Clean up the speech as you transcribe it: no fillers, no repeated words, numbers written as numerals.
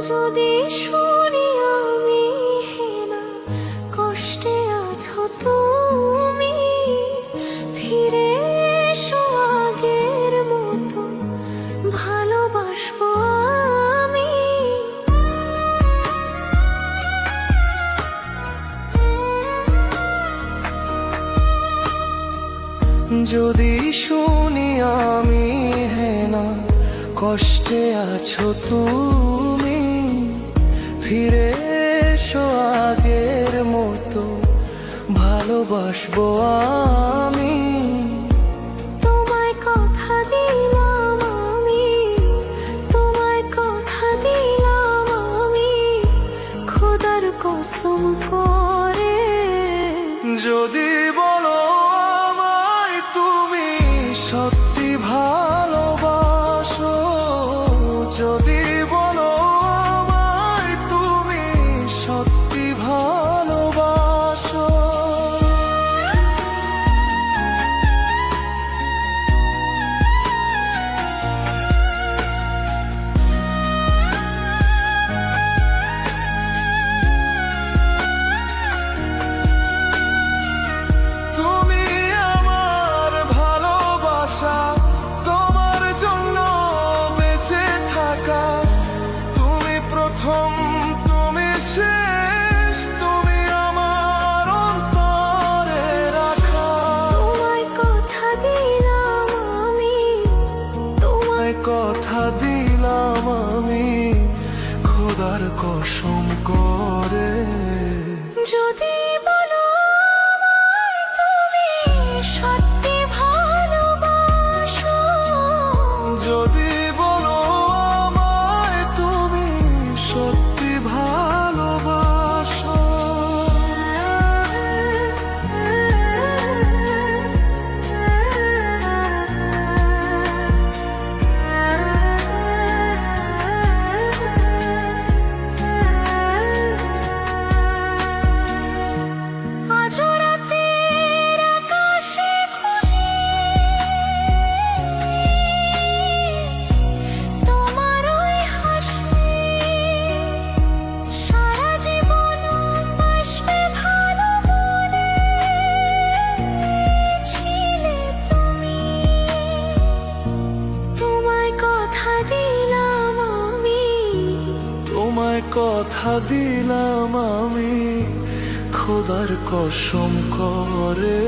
যদি শুনি আমি হেনা কষ্টে আছো তুমি, ফিরে এসো আগের মতো ভালোবাসবো আমি। যদি শুনি আমি হেনা কষ্টে আছো তুমি, ফিরে এসো আগের মতো ভালোবাসবো আমি। তোমায় কথা দিলাম আমি, তোমায় কথা দিলাম আমি, খোদার কসম করে। যদি বলো আমায় তুমি সত্যি ভালোবাসো, যদি বলো আমায় তুমি সত্যি ভালোবাসো, তুমি আমার ভালোবাসা, তোমার জন্য বেঁচে থাকা, তুমি প্রথম তুমি শেষ, তুমি আমার অন্তরে রাখা। তোমায় কথা দিলাম আমি, তোমায় কথা দিলাম আমি খোদার কসম করে। যদি বলো আমায় তুমি সত্যি ভালোবাসো, যদি বলো আমায় তুমি সত্যি ভালোবাসো, আজ রাতের আকাশে খুঁজি তোমার ওই হাসি, সারা জীবন বাসবে ভালো বলেছিলে তুমি। তোমায় কথা দিলাম আমি, তোমায় কথা দিলাম আমি খোদার কসম করে।